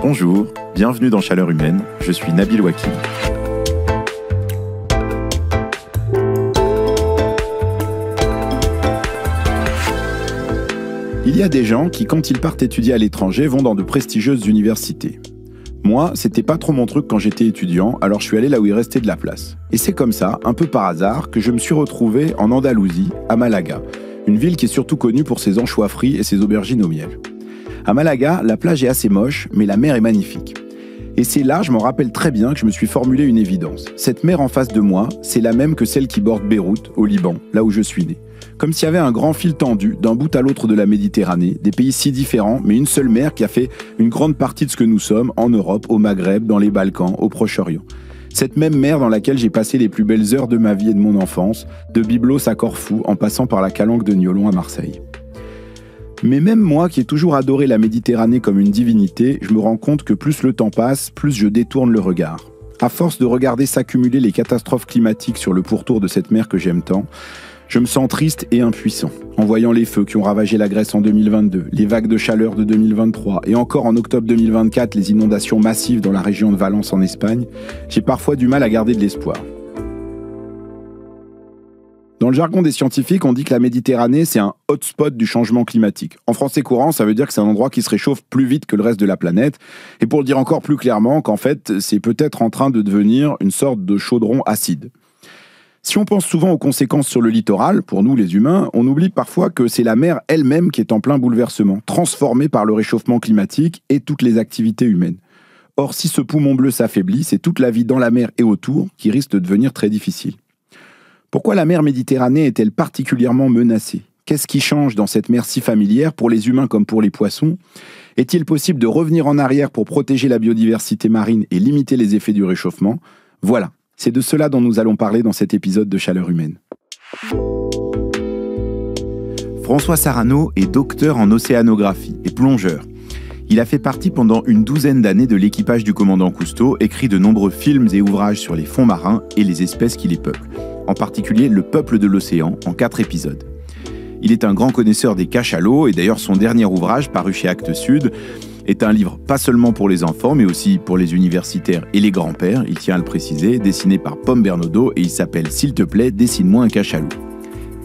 Bonjour, bienvenue dans Chaleur Humaine, je suis Nabil Wakim. Il y a des gens qui, quand ils partent étudier à l'étranger, vont dans de prestigieuses universités. Moi, c'était pas trop mon truc quand j'étais étudiant, alors je suis allé là où il restait de la place. Et c'est comme ça, un peu par hasard, que je me suis retrouvé en Andalousie, à Malaga, une ville qui est surtout connue pour ses anchois frits et ses aubergines au miel. À Malaga, la plage est assez moche, mais la mer est magnifique. Et c'est là, je m'en rappelle très bien, que je me suis formulé une évidence. Cette mer en face de moi, c'est la même que celle qui borde Beyrouth, au Liban, là où je suis né. Comme s'il y avait un grand fil tendu d'un bout à l'autre de la Méditerranée, des pays si différents, mais une seule mer qui a fait une grande partie de ce que nous sommes en Europe, au Maghreb, dans les Balkans, au Proche-Orient. Cette même mer dans laquelle j'ai passé les plus belles heures de ma vie et de mon enfance, de Byblos à Corfou, en passant par la calanque de Niolon à Marseille. Mais même moi, qui ai toujours adoré la Méditerranée comme une divinité, je me rends compte que plus le temps passe, plus je détourne le regard. À force de regarder s'accumuler les catastrophes climatiques sur le pourtour de cette mer que j'aime tant, je me sens triste et impuissant. En voyant les feux qui ont ravagé la Grèce en 2022, les vagues de chaleur de 2023 et encore en octobre 2024 les inondations massives dans la région de Valence en Espagne, j'ai parfois du mal à garder de l'espoir. Dans le jargon des scientifiques, on dit que la Méditerranée, c'est un hotspot du changement climatique. En français courant, ça veut dire que c'est un endroit qui se réchauffe plus vite que le reste de la planète. Et pour le dire encore plus clairement, qu'en fait, c'est peut-être en train de devenir une sorte de chaudron acide. Si on pense souvent aux conséquences sur le littoral, pour nous les humains, on oublie parfois que c'est la mer elle-même qui est en plein bouleversement, transformée par le réchauffement climatique et toutes les activités humaines. Or, si ce poumon bleu s'affaiblit, c'est toute la vie dans la mer et autour qui risque de devenir très difficile. Pourquoi la mer Méditerranée est-elle particulièrement menacée ? Qu'est-ce qui change dans cette mer si familière pour les humains comme pour les poissons ? Est-il possible de revenir en arrière pour protéger la biodiversité marine et limiter les effets du réchauffement ? Voilà, c'est de cela dont nous allons parler dans cet épisode de Chaleur Humaine. François Sarano est docteur en océanographie et plongeur. Il a fait partie pendant une douzaine d'années de l'équipage du commandant Cousteau, écrit de nombreux films et ouvrages sur les fonds marins et les espèces qui les peuplent. En particulier Le peuple de l'océan, en 4 épisodes. Il est un grand connaisseur des cachalots, et d'ailleurs son dernier ouvrage, paru chez Actes Sud, est un livre pas seulement pour les enfants, mais aussi pour les universitaires et les grands-pères, il tient à le préciser, dessiné par Pomme Bernaudot, et il s'appelle « S'il te plaît, dessine-moi un cachalot ».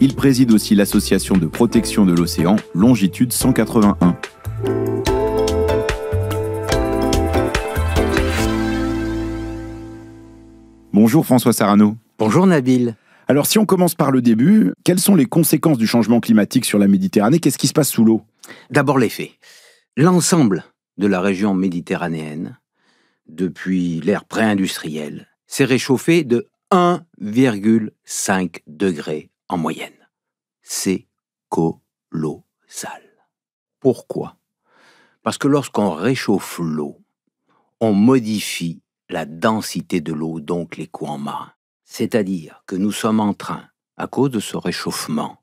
Il préside aussi l'association de protection de l'océan, Longitude 181. Bonjour François Sarano. Bonjour Nabil. Alors si on commence par le début, quelles sont les conséquences du changement climatique sur la Méditerranée ? Qu'est-ce qui se passe sous l'eau ? D'abord les faits. L'ensemble de la région méditerranéenne, depuis l'ère pré-industrielle, s'est réchauffé de 1,5 degré en moyenne. C'est colossal. Pourquoi ? Parce que lorsqu'on réchauffe l'eau, on modifie la densité de l'eau, donc les courants marins. C'est-à-dire que nous sommes en train, à cause de ce réchauffement,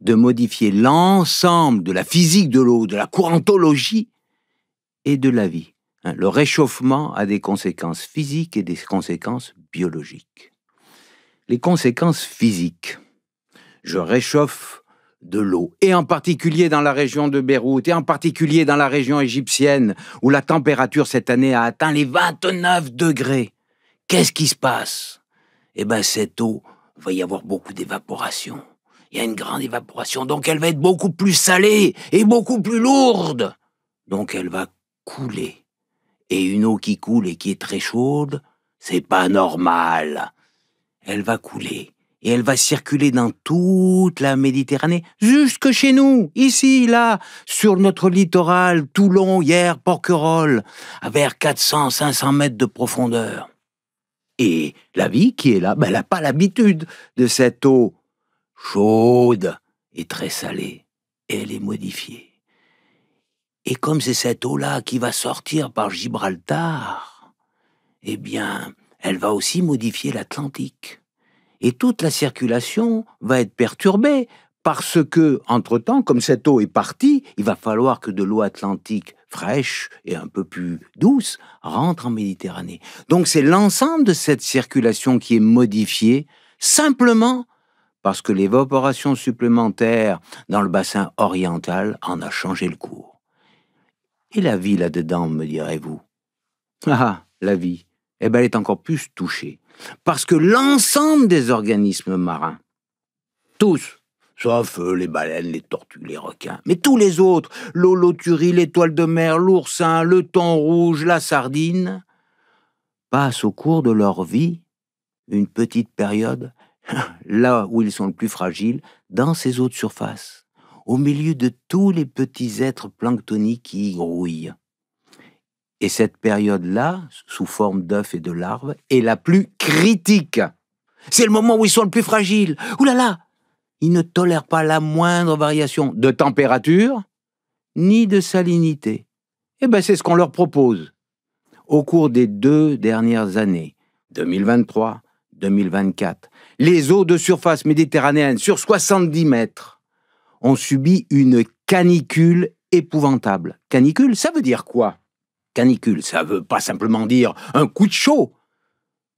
de modifier l'ensemble de la physique de l'eau, de la courantologie et de la vie. Le réchauffement a des conséquences physiques et des conséquences biologiques. Les conséquences physiques, je réchauffe de l'eau, et en particulier dans la région de Beyrouth, et en particulier dans la région égyptienne, où la température cette année a atteint les 29 degrés. Qu'est-ce qui se passe ? Eh bien, cette eau, il va y avoir beaucoup d'évaporation. Il y a une grande évaporation, donc elle va être beaucoup plus salée et beaucoup plus lourde. Donc elle va couler. Et une eau qui coule et qui est très chaude, c'est pas normal. Elle va couler. Et elle va circuler dans toute la Méditerranée, jusque chez nous, ici, là, sur notre littoral, Toulon, Hyères, Porquerolles, à vers 400-500 mètres de profondeur. Et la vie qui est là, elle n'a pas l'habitude de cette eau chaude et très salée. Elle est modifiée. Et comme c'est cette eau-là qui va sortir par Gibraltar, eh bien, elle va aussi modifier l'Atlantique. Et toute la circulation va être perturbée parce que, entre-temps, comme cette eau est partie, il va falloir que de l'eau atlantique fraîche et un peu plus douce rentre en Méditerranée. Donc c'est l'ensemble de cette circulation qui est modifiée simplement parce que l'évaporation supplémentaire dans le bassin oriental en a changé le cours. Et la vie là-dedans, me direz-vous, Ah, la vie, elle est encore plus touchée. Parce que l'ensemble des organismes marins, tous, sauf les baleines, les tortues, les requins, mais tous les autres, l'holoturie, l'étoile de mer, l'oursin, le thon rouge, la sardine, passent au cours de leur vie une petite période, là où ils sont le plus fragiles, dans ces eaux de surface, au milieu de tous les petits êtres planctoniques qui y grouillent. Et cette période-là, sous forme d'œufs et de larves, est la plus critique. C'est le moment où ils sont le plus fragiles. Ouh là là! Ils ne tolèrent pas la moindre variation de température, ni de salinité. C'est ce qu'on leur propose. Au cours des 2 dernières années, 2023, 2024, les eaux de surface méditerranéennes sur 70 mètres ont subi une canicule épouvantable. Canicule, ça veut dire quoi? Canicule, ça veut pas simplement dire un coup de chaud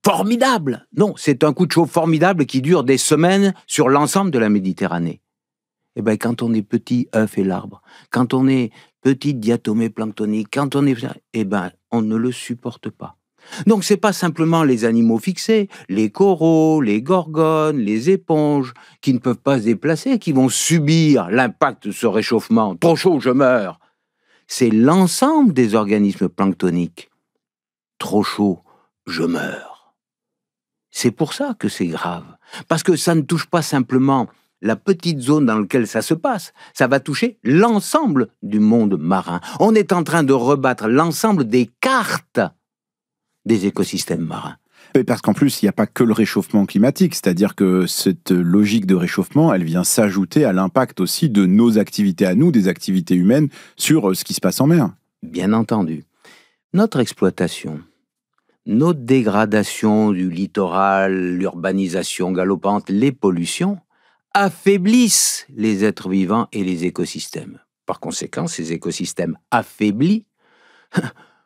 formidable. Non, c'est un coup de chaud formidable qui dure des semaines sur l'ensemble de la Méditerranée. Quand on est petit œuf et l'arbre, quand on est petit diatomée planctonique, quand on est... on ne le supporte pas. Donc c'est pas simplement les animaux fixés, les coraux, les gorgones, les éponges, qui ne peuvent pas se déplacer, qui vont subir l'impact de ce réchauffement. Trop chaud, je meurs. C'est l'ensemble des organismes planctoniques. Trop chaud, je meurs. C'est pour ça que c'est grave. Parce que ça ne touche pas simplement la petite zone dans laquelle ça se passe, ça va toucher l'ensemble du monde marin. On est en train de rebattre l'ensemble des cartes des écosystèmes marins. Parce qu'en plus, il n'y a pas que le réchauffement climatique, c'est-à-dire que cette logique de réchauffement, elle vient s'ajouter à l'impact aussi de nos activités à nous, des activités humaines, sur ce qui se passe en mer. Bien entendu. Notre exploitation, nos dégradations du littoral, l'urbanisation galopante, les pollutions, affaiblissent les êtres vivants et les écosystèmes. Par conséquent, ces écosystèmes affaiblis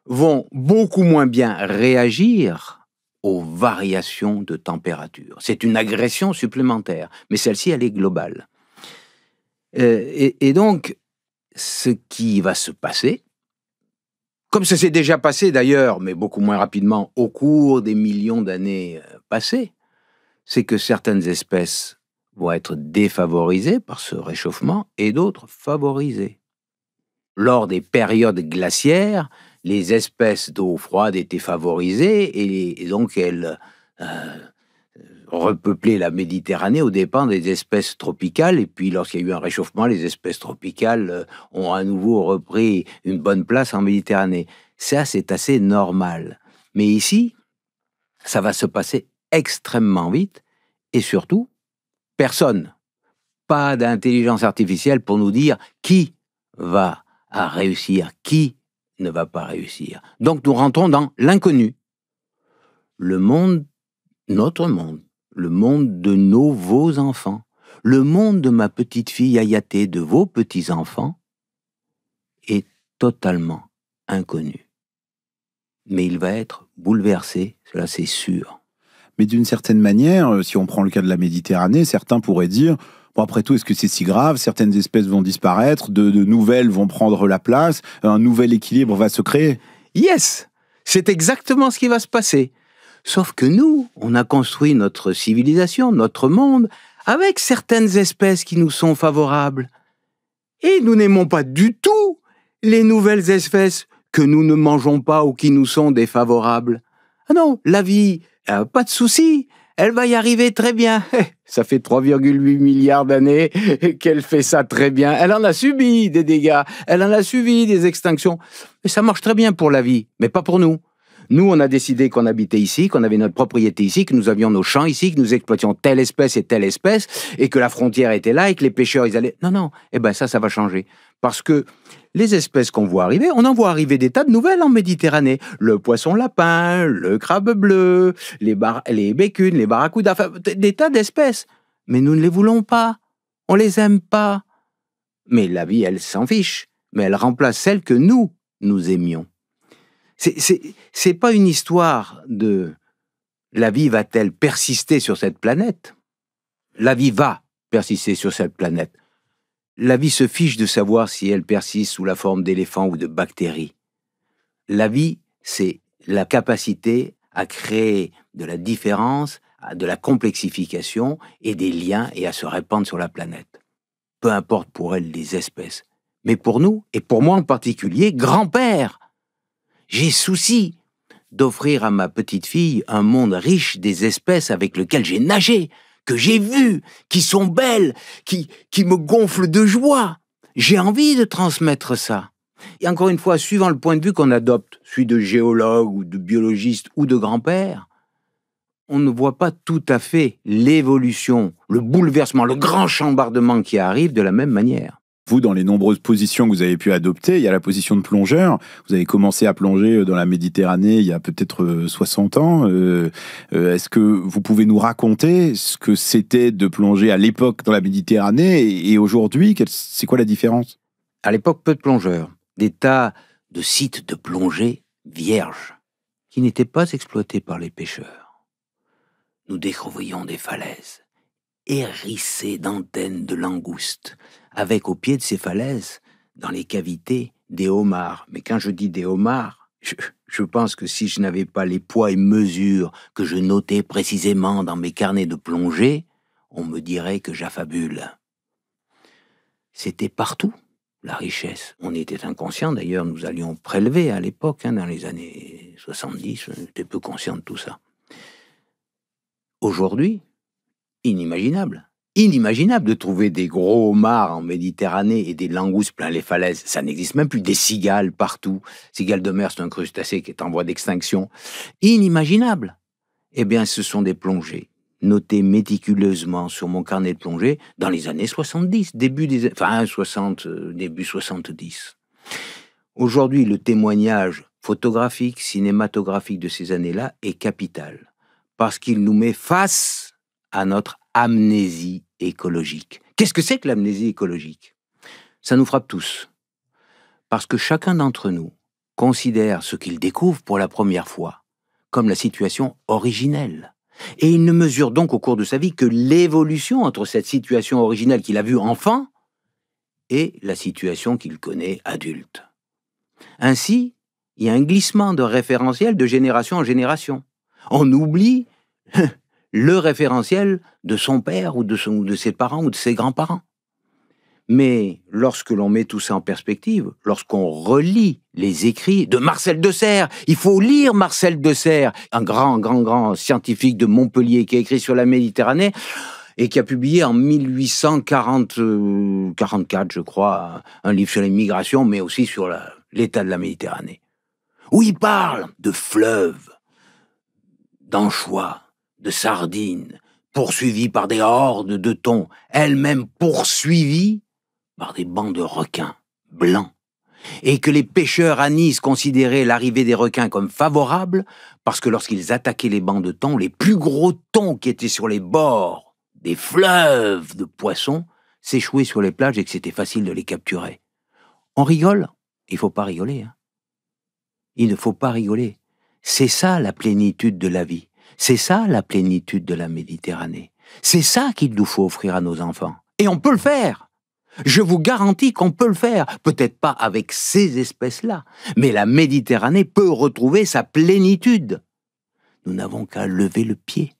vont beaucoup moins bien réagir aux variations de température. C'est une agression supplémentaire, mais celle-ci, elle est globale. Et donc, ce qui va se passer, comme ça s'est déjà passé d'ailleurs, mais beaucoup moins rapidement, au cours des millions d'années passées, c'est que certaines espèces vont être défavorisées par ce réchauffement et d'autres favorisées. Lors des périodes glaciaires, les espèces d'eau froide étaient favorisées et donc elles repeuplaient la Méditerranée aux dépens des espèces tropicales. Et puis lorsqu'il y a eu un réchauffement, les espèces tropicales ont à nouveau repris une bonne place en Méditerranée. Ça, c'est assez normal. Mais ici, ça va se passer extrêmement vite et surtout, personne, pas d'intelligence artificielle pour nous dire qui va réussir, qui ne va pas réussir. Donc nous rentrons dans l'inconnu. Le monde, notre monde, le monde de vos enfants, le monde de ma petite fille Ayaté, de vos petits-enfants, est totalement inconnu. Mais il va être bouleversé, cela c'est sûr. Mais d'une certaine manière, si on prend le cas de la Méditerranée, certains pourraient dire, bon, après tout, est-ce que c'est si grave? Certaines espèces vont disparaître, de nouvelles vont prendre la place, un nouvel équilibre va se créer. Yes! C'est exactement ce qui va se passer. Sauf que nous, on a construit notre civilisation, notre monde, avec certaines espèces qui nous sont favorables. Et nous n'aimons pas du tout les nouvelles espèces que nous ne mangeons pas ou qui nous sont défavorables. Ah non, la vie, pas de souci, elle va y arriver très bien. Ça fait 3,8 milliards d'années qu'elle fait ça très bien. Elle en a subi des dégâts, elle en a subi des extinctions. Et ça marche très bien pour la vie, mais pas pour nous. Nous, on a décidé qu'on habitait ici, qu'on avait notre propriété ici, que nous avions nos champs ici, que nous exploitions telle espèce, et que la frontière était là, et que les pêcheurs, ils allaient... Non, ça va changer. Parce que les espèces qu'on voit arriver, on en voit arriver des tas de nouvelles en Méditerranée. Le poisson lapin, le crabe bleu, les bécunes, les barracudas, enfin, des tas d'espèces. Mais nous ne les voulons pas. On les aime pas. Mais la vie, elle s'en fiche. Mais elle remplace celle que nous aimions. C'est pas une histoire de la vie va-t-elle persister sur cette planète? La vie va persister sur cette planète. La vie se fiche de savoir si elle persiste sous la forme d'éléphants ou de bactéries. La vie, c'est la capacité à créer de la différence, de la complexification et des liens et à se répandre sur la planète. Peu importe pour elles les espèces. Mais pour nous, et pour moi en particulier, grand-père, j'ai souci d'offrir à ma petite fille un monde riche des espèces avec lesquelles j'ai nagé, que j'ai vues, qui sont belles, qui me gonflent de joie. J'ai envie de transmettre ça. Et encore une fois, suivant le point de vue qu'on adopte, celui de géologue ou de biologiste ou de grand-père, on ne voit pas tout à fait l'évolution, le bouleversement, le grand chambardement qui arrive de la même manière. Vous, dans les nombreuses positions que vous avez pu adopter, il y a la position de plongeur. Vous avez commencé à plonger dans la Méditerranée il y a peut-être 60 ans. Est-ce que vous pouvez nous raconter ce que c'était de plonger à l'époque dans la Méditerranée et aujourd'hui? C'est quoi la différence? À l'époque, peu de plongeurs. Des tas de sites de plongée vierges qui n'étaient pas exploités par les pêcheurs. Nous découvrions des falaises hérissées d'antennes de langoustes, avec au pied de ces falaises, dans les cavités, des homards. Mais quand je dis des homards, je pense que si je n'avais pas les poids et mesures que je notais précisément dans mes carnets de plongée, on me dirait que j'affabule. C'était partout, la richesse. On était inconscient, d'ailleurs, nous allions prélever à l'époque, dans les années 70, on était peu conscient de tout ça. Aujourd'hui, inimaginable de trouver des gros homards en Méditerranée et des langoustes plein les falaises. Ça n'existe même plus. Des cigales partout. Cigales de mer, c'est un crustacé qui est en voie d'extinction. Inimaginable. Eh bien, ce sont des plongées notées méticuleusement sur mon carnet de plongée dans les années 70, début 70. Aujourd'hui, le témoignage photographique, cinématographique de ces années-là est capital, parce qu'il nous met face à notre amnésie écologique. Qu'est-ce que c'est que l'amnésie écologique? Ça nous frappe tous. Parce que chacun d'entre nous considère ce qu'il découvre pour la première fois comme la situation originelle. Et il ne mesure donc au cours de sa vie que l'évolution entre cette situation originelle qu'il a vue enfant et la situation qu'il connaît adulte. Ainsi, il y a un glissement de référentiel de génération en génération. On oublie le référentiel de son père ou de ses parents ou de ses grands-parents. Mais lorsque l'on met tout ça en perspective, lorsqu'on relit les écrits de Marcel de Serres, il faut lire Marcel de Serres, un grand scientifique de Montpellier qui a écrit sur la Méditerranée et qui a publié en 1844, je crois, un livre sur les migrations, mais aussi sur l'état de la Méditerranée, où il parle de fleuves, d'anchois, de sardines, poursuivies par des hordes de thons, elles-mêmes poursuivies par des bancs de requins blancs, et que les pêcheurs à Nice considéraient l'arrivée des requins comme favorable, parce que lorsqu'ils attaquaient les bancs de thon, les plus gros thons qui étaient sur les bords des fleuves de poissons s'échouaient sur les plages et que c'était facile de les capturer. On rigole? Il ne faut pas rigoler. Il ne faut pas rigoler. C'est ça la plénitude de la vie. C'est ça la plénitude de la Méditerranée. C'est ça qu'il nous faut offrir à nos enfants. Et on peut le faire. Je vous garantis qu'on peut le faire. Peut-être pas avec ces espèces-là, mais la Méditerranée peut retrouver sa plénitude. Nous n'avons qu'à lever le pied.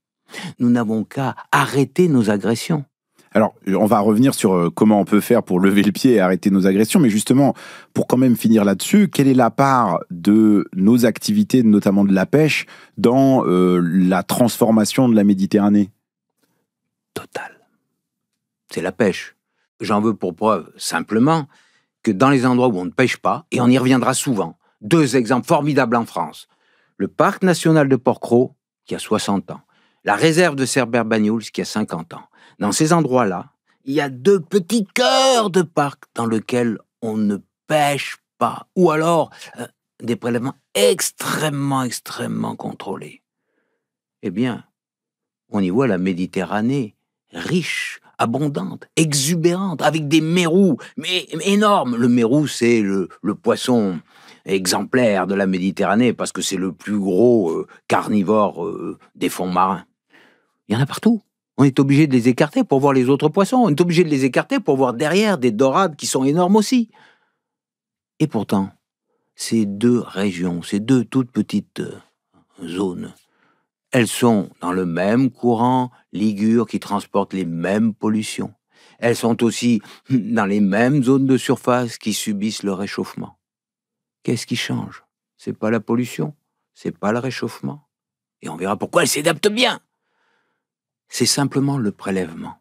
Nous n'avons qu'à arrêter nos agressions. Alors, on va revenir sur comment on peut faire pour lever le pied et arrêter nos agressions, mais justement, pour quand même finir là-dessus, quelle est la part de nos activités, notamment de la pêche, dans la transformation de la Méditerranée? Totale. C'est la pêche. J'en veux pour preuve, simplement, que dans les endroits où on ne pêche pas, et on y reviendra souvent, 2 exemples formidables en France. Le parc national de Porquerolles, qui a 60 ans, la réserve de Cerbère-Banyuls, qui a 50 ans. Dans ces endroits-là, il y a 2 petits cœurs de parc dans lesquels on ne pêche pas, ou alors des prélèvements extrêmement contrôlés. Eh bien, on y voit la Méditerranée riche, abondante, exubérante, avec des mérous, mais énormes. Le mérou, c'est le poisson exemplaire de la Méditerranée, parce que c'est le plus gros carnivore des fonds marins. Il y en a partout. On est obligé de les écarter pour voir les autres poissons. On est obligé de les écarter pour voir derrière des dorades qui sont énormes aussi. Et pourtant, ces deux régions, ces deux toutes petites zones, elles sont dans le même courant ligure qui transporte les mêmes pollutions. Elles sont aussi dans les mêmes zones de surface qui subissent le réchauffement. Qu'est-ce qui change? C'est pas la pollution, c'est pas le réchauffement. Et on verra pourquoi elles s'adaptent bien. C'est simplement le prélèvement.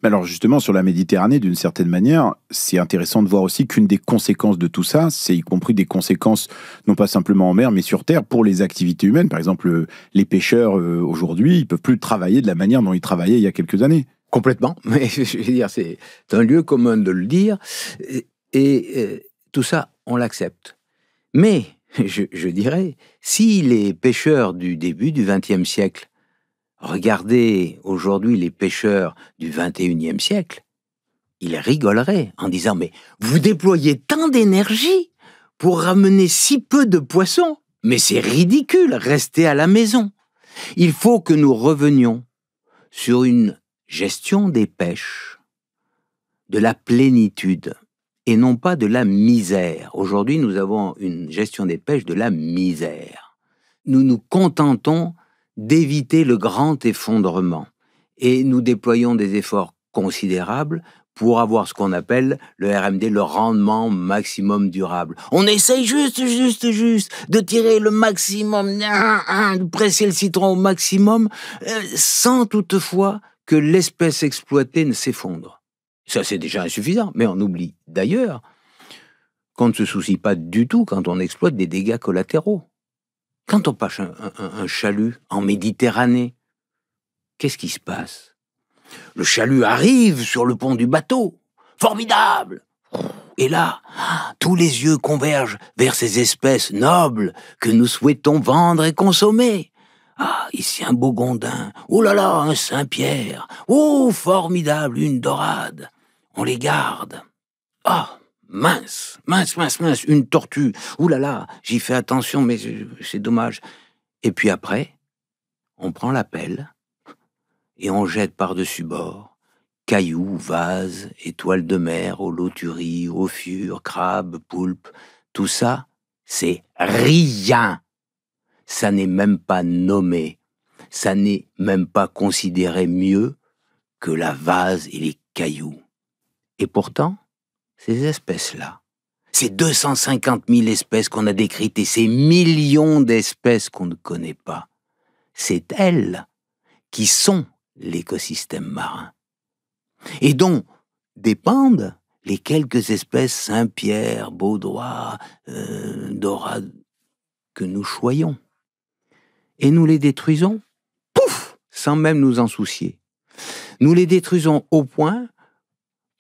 Mais alors justement, sur la Méditerranée, d'une certaine manière, c'est intéressant de voir aussi qu'une des conséquences de tout ça, c'est y compris des conséquences, non pas simplement en mer, mais sur Terre, pour les activités humaines. Par exemple, les pêcheurs, aujourd'hui, ils peuvent plus travailler de la manière dont ils travaillaient il y a quelques années. Complètement, mais je veux dire, c'est un lieu commun de le dire, et tout ça, on l'accepte. Mais, je dirais, si les pêcheurs du début du XXe siècle regardaient aujourd'hui les pêcheurs du XXIe siècle, ils rigoleraient en disant « Mais vous déployez tant d'énergie pour ramener si peu de poissons, mais c'est ridicule, restez à la maison. Il faut que nous revenions sur une gestion des pêches, de la plénitude, et non pas de la misère. Aujourd'hui, nous avons une gestion des pêches de la misère. Nous nous contentons d'éviter le grand effondrement, et nous déployons des efforts considérables pour avoir ce qu'on appelle le RMD, le rendement maximum durable. On essaye juste de tirer le maximum, de presser le citron au maximum, sans toutefois que l'espèce exploitée ne s'effondre. Ça, c'est déjà insuffisant, mais on oublie d'ailleurs qu'on ne se soucie pas du tout quand on exploite des dégâts collatéraux. Quand on pêche un chalut en Méditerranée, qu'est-ce qui se passe? Le chalut arrive sur le pont du bateau. Formidable! Et là, tous les yeux convergent vers ces espèces nobles que nous souhaitons vendre et consommer. Ah, ici un beau gondin. Oh là là, un Saint-Pierre. Oh, formidable, une dorade. On les garde. Ah, mince, une tortue. Oh là là, j'y fais attention, mais c'est dommage. Et puis après, on prend la pelle et on jette par-dessus bord cailloux, vases, étoiles de mer, holoturies, ophures, crabes, poulpes. Tout ça, c'est rien. Ça n'est même pas nommé. Ça n'est même pas considéré mieux que la vase et les cailloux. Et pourtant, ces espèces-là, ces 250 000 espèces qu'on a décrites et ces millions d'espèces qu'on ne connaît pas, c'est elles qui sont l'écosystème marin et dont dépendent les quelques espèces Saint-Pierre, Baudroie, dorades que nous choyons. Et nous les détruisons, pouf, sans même nous en soucier. Nous les détruisons au point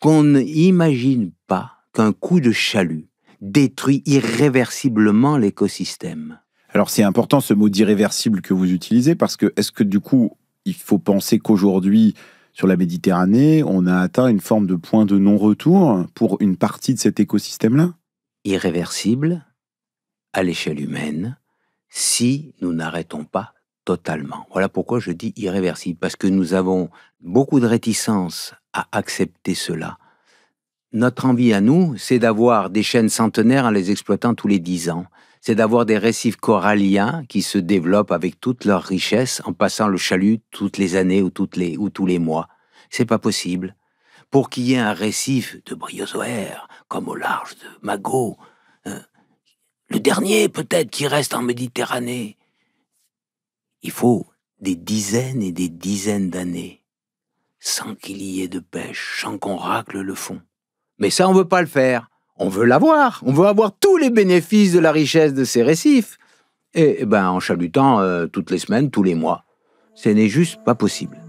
qu'on n'imagine pas qu'un coup de chalut détruit irréversiblement l'écosystème. Alors c'est important ce mot d'irréversible que vous utilisez, parce que est-ce que du coup, il faut penser qu'aujourd'hui, sur la Méditerranée, on a atteint une forme de point de non-retour pour une partie de cet écosystème-là? Irréversible à l'échelle humaine, si nous n'arrêtons pas totalement. Voilà pourquoi je dis irréversible, parce que nous avons beaucoup de réticence à accepter cela. Notre envie à nous, c'est d'avoir des chaînes centenaires en les exploitant tous les 10 ans. C'est d'avoir des récifs coralliens qui se développent avec toute leur richesse en passant le chalut toutes les années ou tous les mois. C'est pas possible. Pour qu'il y ait un récif de bryozoaires, comme au large de Magot, le dernier peut-être qui reste en Méditerranée, il faut des dizaines et des dizaines d'années sans qu'il y ait de pêche, sans qu'on racle le fond. Mais ça, on veut pas le faire. On veut l'avoir. On veut avoir tous les bénéfices de la richesse de ces récifs. Et en chalutant toutes les semaines, tous les mois. Ce n'est juste pas possible.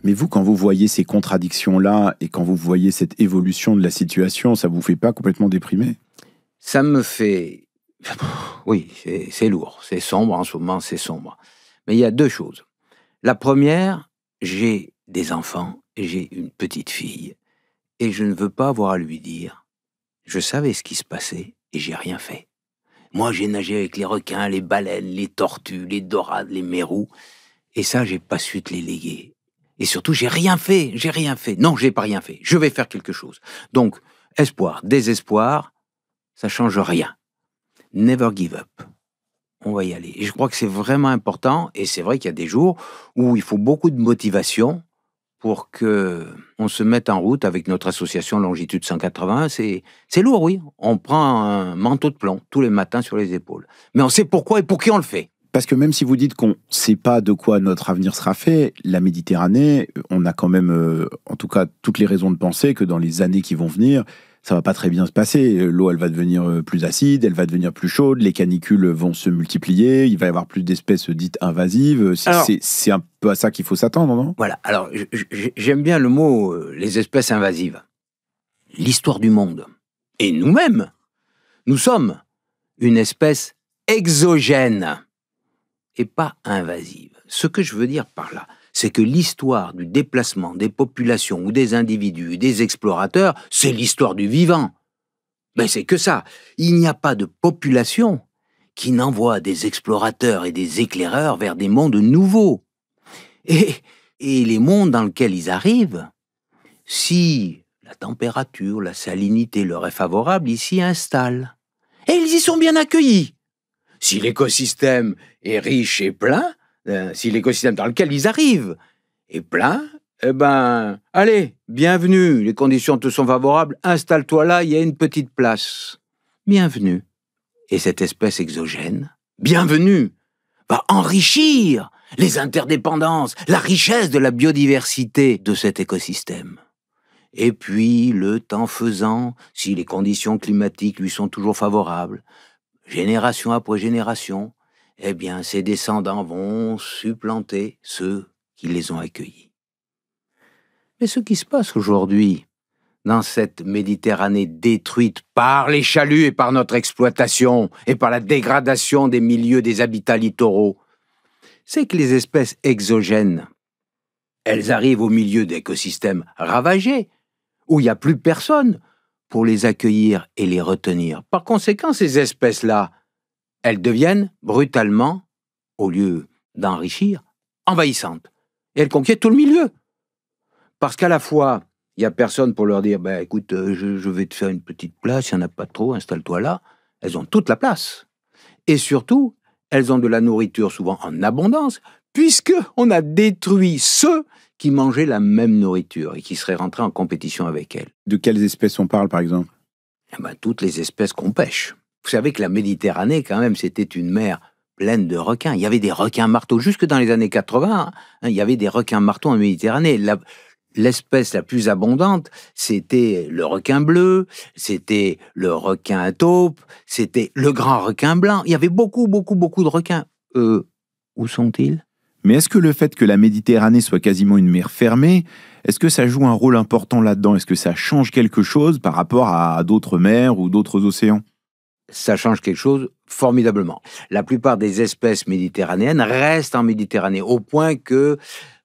Mais vous, quand vous voyez ces contradictions-là et quand vous voyez cette évolution de la situation, ça vous fait pas complètement déprimer? Ça me fait... Oui, c'est lourd, c'est sombre, en ce moment c'est sombre. Mais il y a deux choses. La première, j'ai des enfants et j'ai une petite fille. Et je ne veux pas avoir à lui dire, je savais ce qui se passait et j'ai rien fait. Moi, j'ai nagé avec les requins, les baleines, les tortues, les dorades, les mérous. Et ça, j'ai pas su te les léguer. Et surtout, j'ai rien fait. Non, j'ai pas rien fait. Je vais faire quelque chose. Donc, espoir, désespoir, ça change rien. Never give up. On va y aller. Et je crois que c'est vraiment important. Et c'est vrai qu'il y a des jours où il faut beaucoup de motivation pour que on se mette en route avec notre association Longitude 180. C'est lourd, oui. On prend un manteau de plomb tous les matins sur les épaules. Mais on sait pourquoi et pour qui on le fait. Parce que même si vous dites qu'on ne sait pas de quoi notre avenir sera fait, la Méditerranée, on a quand même, en tout cas, toutes les raisons de penser que dans les années qui vont venir, ça va pas très bien se passer. L'eau, elle va devenir plus acide, elle va devenir plus chaude, les canicules vont se multiplier, il va y avoir plus d'espèces dites invasives. C'est un peu à ça qu'il faut s'attendre, non? Voilà. Alors, j'aime bien le mot les espèces invasives. L'histoire du monde, et nous-mêmes, nous sommes une espèce exogène et pas invasive. Ce que je veux dire par là, c'est que l'histoire du déplacement des populations ou des individus, des explorateurs, c'est l'histoire du vivant. Mais c'est que ça. Il n'y a pas de population qui n'envoie des explorateurs et des éclaireurs vers des mondes nouveaux. Et les mondes dans lesquels ils arrivent, si la température, la salinité leur est favorable, ils s'y installent. Et ils y sont bien accueillis. Si l'écosystème est riche et plein, si l'écosystème dans lequel ils arrivent est plein, eh ben, allez, bienvenue, les conditions te sont favorables, installe-toi là, il y a une petite place. Bienvenue. Et cette espèce exogène, bienvenue, va enrichir les interdépendances, la richesse de la biodiversité de cet écosystème. Et puis, le temps faisant, si les conditions climatiques lui sont toujours favorables, génération après génération, eh bien, ses descendants vont supplanter ceux qui les ont accueillis. Mais ce qui se passe aujourd'hui, dans cette Méditerranée détruite par les chaluts et par notre exploitation et par la dégradation des milieux des habitats littoraux, c'est que les espèces exogènes, elles arrivent au milieu d'écosystèmes ravagés, où il n'y a plus personne pour les accueillir et les retenir. Par conséquent, ces espèces-là, elles deviennent brutalement, au lieu d'enrichir, envahissantes. Et elles conquièrent tout le milieu. Parce qu'à la fois, il n'y a personne pour leur dire « écoute, je vais te faire une petite place, il n'y en a pas trop, installe-toi là ». Elles ont toute la place. Et surtout, elles ont de la nourriture souvent en abondance, puisqu'on a détruit ceux qui mangeaient la même nourriture et qui seraient rentrés en compétition avec elles. De quelles espèces on parle, par exemple? Toutes les espèces qu'on pêche. Vous savez que la Méditerranée, quand même, c'était une mer pleine de requins. Il y avait des requins marteaux. Jusque dans les années 80, il y avait des requins marteaux en Méditerranée. L'espèce la plus abondante, c'était le requin bleu, c'était le requin à taupe, c'était le grand requin blanc. Il y avait beaucoup de requins. Où sont-ils? Mais est-ce que le fait que la Méditerranée soit quasiment une mer fermée, est-ce que ça joue un rôle important là-dedans? Est-ce que ça change quelque chose par rapport à d'autres mers ou d'autres océans? Ça change quelque chose formidablement. La plupart des espèces méditerranéennes restent en Méditerranée, au point que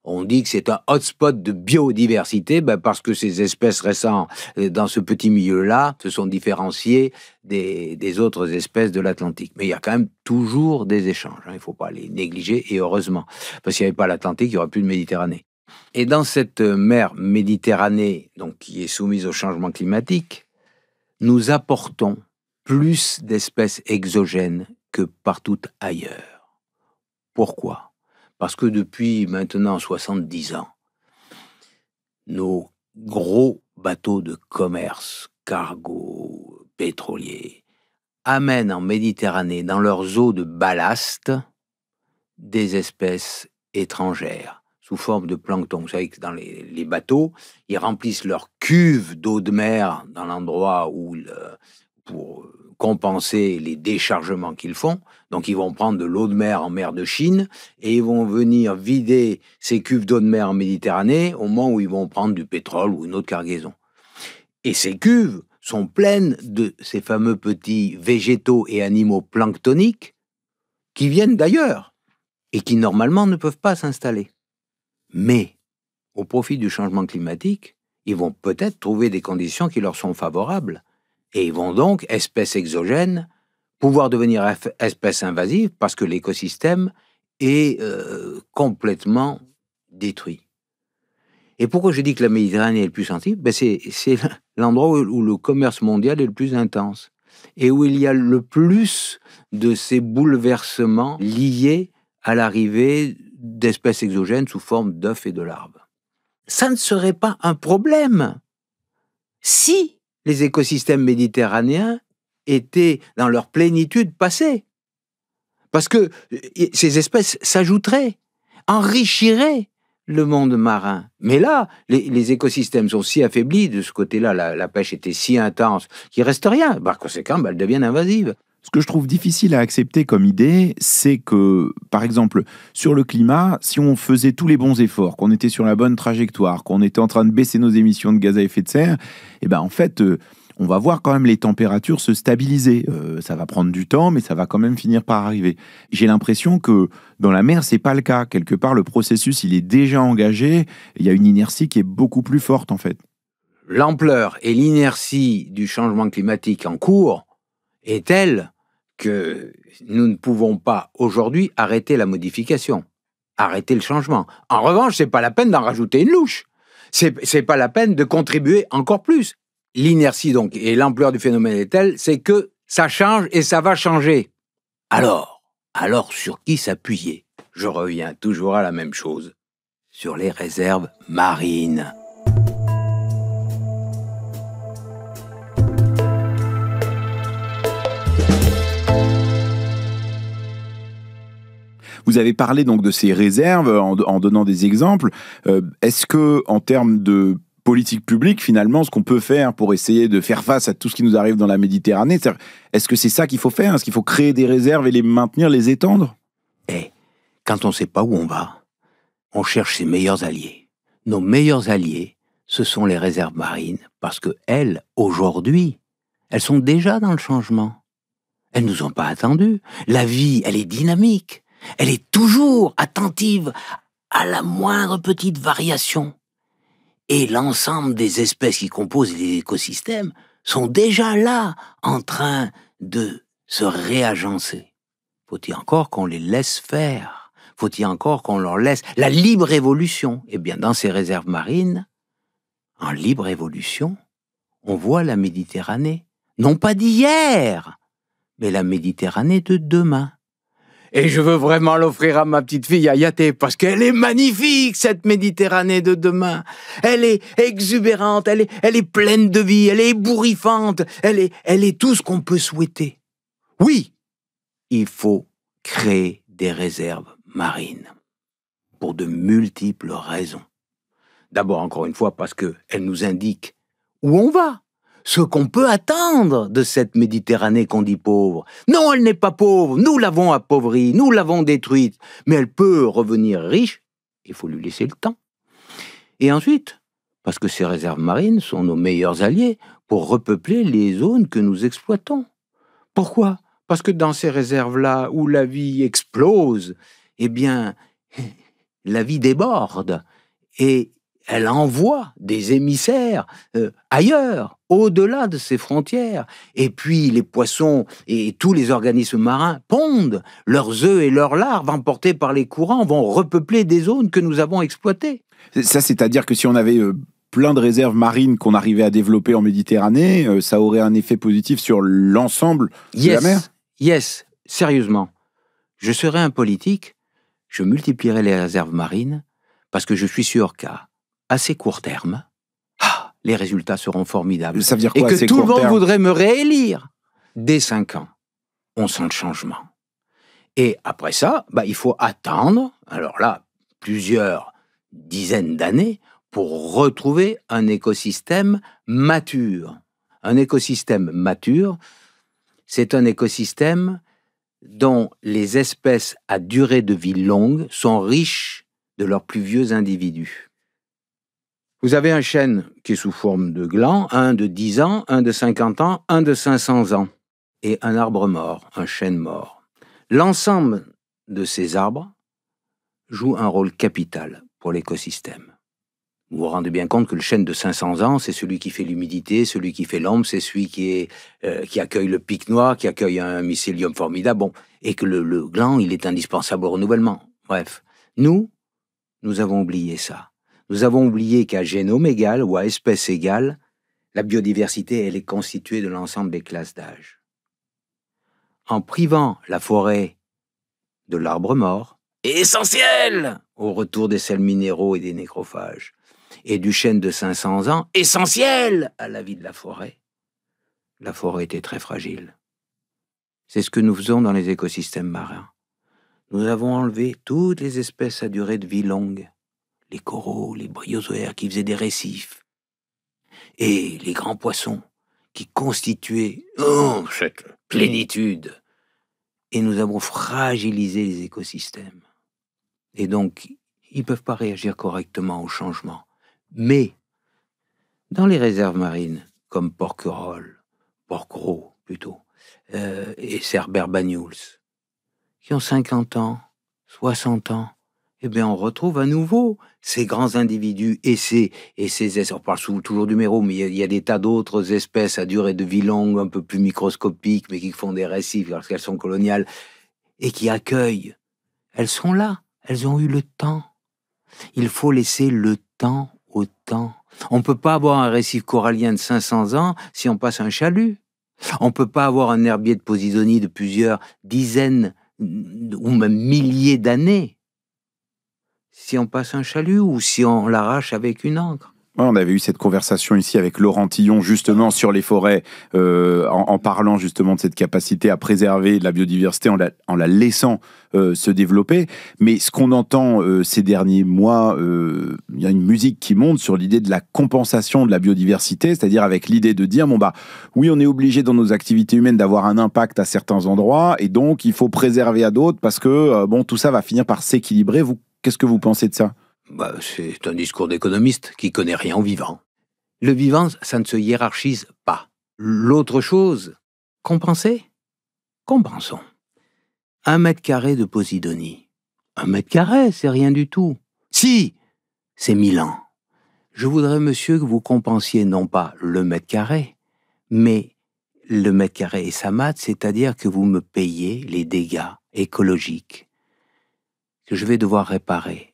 on dit que c'est un hotspot de biodiversité, parce que ces espèces restant dans ce petit milieu-là se sont différenciées des autres espèces de l'Atlantique. Mais il y a quand même toujours des échanges, il ne faut pas les négliger, et heureusement, parce qu'il n'y avait pas l'Atlantique, il n'y aurait plus de Méditerranée. Et dans cette mer Méditerranée, donc, qui est soumise au changement climatique, nous apportons plus d'espèces exogènes que partout ailleurs. Pourquoi? Parce que depuis maintenant 70 ans, nos gros bateaux de commerce, cargo, pétroliers, amènent en Méditerranée, dans leurs eaux de ballast, des espèces étrangères, sous forme de plancton. Vous savez que dans les bateaux, ils remplissent leurs cuves d'eau de mer dans l'endroit où pour compenser les déchargements qu'ils font. Donc, ils vont prendre de l'eau de mer en mer de Chine et ils vont venir vider ces cuves d'eau de mer en Méditerranée au moment où ils vont prendre du pétrole ou une autre cargaison. Et ces cuves sont pleines de ces fameux petits végétaux et animaux planctoniques qui viennent d'ailleurs et qui, normalement, ne peuvent pas s'installer. Mais, au profit du changement climatique, ils vont peut-être trouver des conditions qui leur sont favorables. Et ils vont donc, espèces exogènes, pouvoir devenir espèces invasives parce que l'écosystème est complètement détruit. Et pourquoi je dis que la Méditerranée est le plus sensible? Ben c'est l'endroit où le commerce mondial est le plus intense et où il y a le plus de ces bouleversements liés à l'arrivée d'espèces exogènes sous forme d'œufs et de larves. Ça ne serait pas un problème si les écosystèmes méditerranéens étaient dans leur plénitude passée. Parce que ces espèces s'ajouteraient, enrichiraient le monde marin. Mais là, les écosystèmes sont si affaiblis, de ce côté-là, la pêche était si intense qu'il ne reste rien. Par conséquent, elles deviennent invasives. Ce que je trouve difficile à accepter comme idée, c'est que, par exemple, sur le climat, si on faisait tous les bons efforts, qu'on était sur la bonne trajectoire, qu'on était en train de baisser nos émissions de gaz à effet de serre, eh ben en fait, on va voir quand même les températures se stabiliser. Ça va prendre du temps, mais ça va quand même finir par arriver. J'ai l'impression que dans la mer, c'est pas le cas. Quelque part, le processus, il est déjà engagé. Il y a une inertie qui est beaucoup plus forte, en fait. L'ampleur et l'inertie du changement climatique en cours est telle que nous ne pouvons pas aujourd'hui arrêter la modification, arrêter le changement. En revanche, c'est pas la peine d'en rajouter une louche. C'est pas la peine de contribuer encore plus. L'inertie donc et l'ampleur du phénomène est telle, c'est que ça change et ça va changer. Alors sur qui s'appuyer? Je reviens toujours à la même chose, sur les réserves marines. Vous avez parlé donc de ces réserves en donnant des exemples. Est-ce que, en termes de politique publique, finalement, ce qu'on peut faire pour essayer de faire face à tout ce qui nous arrive dans la Méditerranée, est-ce que c'est ça qu'il faut faire? Est-ce qu'il faut créer des réserves et les maintenir, les étendre? Quand on ne sait pas où on va, on cherche ses meilleurs alliés. Nos meilleurs alliés, ce sont les réserves marines, parce que elles, aujourd'hui, elles sont déjà dans le changement. Elles ne nous ont pas attendus. La vie, elle est dynamique. Elle est toujours attentive à la moindre petite variation. Et l'ensemble des espèces qui composent les écosystèmes sont déjà là, en train de se réagencer. Faut-il encore qu'on les laisse faire? Faut-il encore qu'on leur laisse la libre évolution? Eh bien, dans ces réserves marines, en libre évolution, on voit la Méditerranée, non pas d'hier, mais la Méditerranée de demain. Et je veux vraiment l'offrir à ma petite fille Ayaté, parce qu'elle est magnifique, cette Méditerranée de demain. Elle est exubérante, elle est pleine de vie, elle est ébouriffante, elle est tout ce qu'on peut souhaiter. Oui, il faut créer des réserves marines, pour de multiples raisons. D'abord, encore une fois, parce qu'elles nous indiquent où on va. Ce qu'on peut attendre de cette Méditerranée qu'on dit pauvre. Non, elle n'est pas pauvre, nous l'avons appauvrie, nous l'avons détruite, mais elle peut revenir riche, il faut lui laisser le temps. Et ensuite, parce que ces réserves marines sont nos meilleurs alliés pour repeupler les zones que nous exploitons. Pourquoi? Parce que dans ces réserves-là, où la vie explose, eh bien, la vie déborde, et elle envoie des émissaires ailleurs, au-delà de ses frontières. Et puis les poissons et tous les organismes marins pondent. Leurs œufs et leurs larves, emportés par les courants, vont repeupler des zones que nous avons exploitées. Ça, c'est-à-dire que si on avait plein de réserves marines qu'on arrivait à développer en Méditerranée, ça aurait un effet positif sur l'ensemble de la mer? Yes, sérieusement. Je serais un politique, je multiplierais les réserves marines, parce que je suis sûr qu'à assez court terme, les résultats seront formidables. Ça veut dire quoi, et que tout le monde voudrait me réélire. Dès 5 ans, on sent le changement. Et après ça, il faut attendre, alors là, plusieurs dizaines d'années, pour retrouver un écosystème mature. Un écosystème mature, c'est un écosystème dont les espèces à durée de vie longue sont riches de leurs plus vieux individus. Vous avez un chêne qui est sous forme de gland, un de 10 ans, un de 50 ans, un de 500 ans, et un arbre mort, un chêne mort. L'ensemble de ces arbres joue un rôle capital pour l'écosystème. Vous vous rendez bien compte que le chêne de 500 ans, c'est celui qui fait l'humidité, celui qui fait l'ombre, c'est celui qui accueille le pic noir, qui accueille un mycélium formidable, et que le gland, il est indispensable au renouvellement. Bref, nous avons oublié ça. Nous avons oublié qu'à génome égal ou à espèce égale, la biodiversité, elle est constituée de l'ensemble des classes d'âge. En privant la forêt de l'arbre mort, essentiel au retour des sels minéraux et des nécrophages, et du chêne de 500 ans, essentiel à la vie de la forêt était très fragile. C'est ce que nous faisons dans les écosystèmes marins. Nous avons enlevé toutes les espèces à durée de vie longue, les coraux, les bryozoaires qui faisaient des récifs, et les grands poissons qui constituaient cette plénitude. Et nous avons fragilisé les écosystèmes. Et donc, ils ne peuvent pas réagir correctement au changement. Mais, dans les réserves marines, comme Porquerolles, Porquerolles plutôt, et Cerbère Banyuls, qui ont 50 ans, 60 ans, eh bien, on retrouve à nouveau ces grands individus et ces espèces. On parle toujours du mérou, mais il y a des tas d'autres espèces à durée de vie longue, un peu plus microscopiques, mais qui font des récifs lorsqu'elles sont coloniales et qui accueillent. Elles sont là, elles ont eu le temps. Il faut laisser le temps au temps. On ne peut pas avoir un récif corallien de 500 ans si on passe un chalut. On ne peut pas avoir un herbier de Posidonie de plusieurs dizaines ou même milliers d'années si on passe un chalut ou si on l'arrache avec une ancre. On avait eu cette conversation ici avec Laurent Tillon justement sur les forêts, en parlant justement de cette capacité à préserver la biodiversité en la laissant se développer. Mais ce qu'on entend ces derniers mois, il y a une musique qui monte sur l'idée de la compensation de la biodiversité, c'est-à-dire avec l'idée de dire, oui, on est obligé dans nos activités humaines d'avoir un impact à certains endroits, et donc il faut préserver à d'autres parce que tout ça va finir par s'équilibrer. Vous, qu'est-ce que vous pensez de ça ? C'est un discours d'économiste qui connaît rien au vivant. Le vivant, ça ne se hiérarchise pas. L'autre chose, compenser ? Compensons. 1 mètre carré de Posidonie. 1 mètre carré, c'est rien du tout. Si, c'est 1000 ans. Je voudrais, monsieur, que vous compensiez non pas le mètre carré, mais le mètre carré et sa masse, c'est-à-dire que vous me payez les dégâts écologiques que je vais devoir réparer.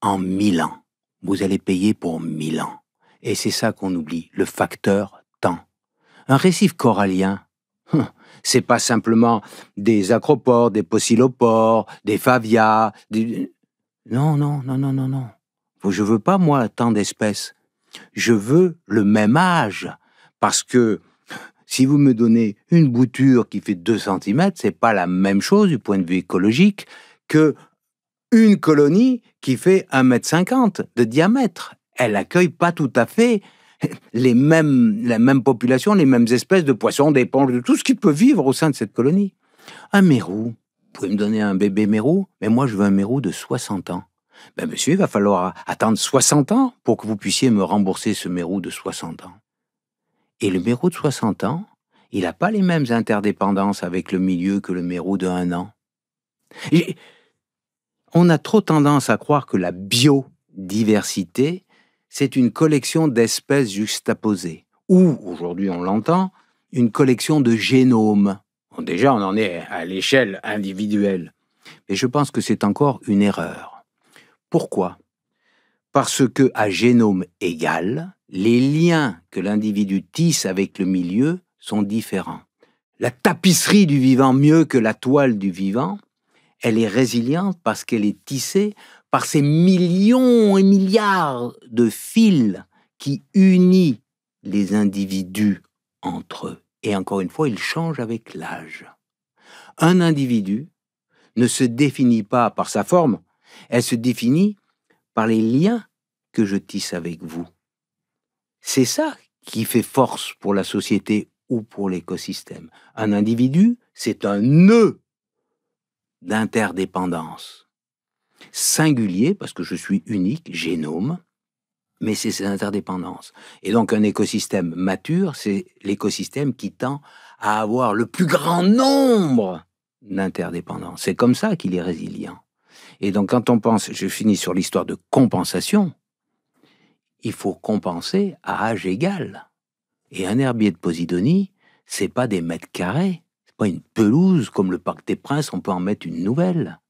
En 1000 ans, vous allez payer pour 1000 ans. Et c'est ça qu'on oublie, le facteur temps. Un récif corallien, c'est pas simplement des acropores, des poecilopores, des favias, Non. Je veux pas, moi, tant d'espèces. Je veux le même âge. Parce que si vous me donnez une bouture qui fait 2 cm, c'est pas la même chose du point de vue écologique que une colonie qui fait 1,50 m de diamètre. Elle accueille pas tout à fait la même population, les mêmes espèces de poissons, d'éponges, de tout ce qui peut vivre au sein de cette colonie. Un mérou, vous pouvez me donner un bébé mérou, mais moi je veux un mérou de 60 ans. Monsieur, il va falloir attendre 60 ans pour que vous puissiez me rembourser ce mérou de 60 ans. Et le mérou de 60 ans, il n'a pas les mêmes interdépendances avec le milieu que le mérou de 1 an. On a trop tendance à croire que la biodiversité, c'est une collection d'espèces juxtaposées, ou, aujourd'hui on l'entend, une collection de génomes. Déjà, on en est à l'échelle individuelle. Mais je pense que c'est encore une erreur. Pourquoi ? Parce que à génome égal, les liens que l'individu tisse avec le milieu sont différents. La tapisserie du vivant mieux que la toile du vivant, elle est résiliente parce qu'elle est tissée par ces millions et milliards de fils qui unissent les individus entre eux. Et encore une fois, ils changent avec l'âge. Un individu ne se définit pas par sa forme, elle se définit par les liens que je tisse avec vous. C'est ça qui fait force pour la société ou pour l'écosystème. Un individu, c'est un nœud d'interdépendance. Singulier, parce que je suis unique, génome, mais c'est ces interdépendances. Et donc un écosystème mature, c'est l'écosystème qui tend à avoir le plus grand nombre d'interdépendances. C'est comme ça qu'il est résilient. Et donc quand on pense, je finis sur l'histoire de compensation, il faut compenser à âge égal. Et un herbier de Posidonie, c'est pas des mètres carrés, c'est pas une pelouse comme le Parc des Princes, on peut en mettre une nouvelle.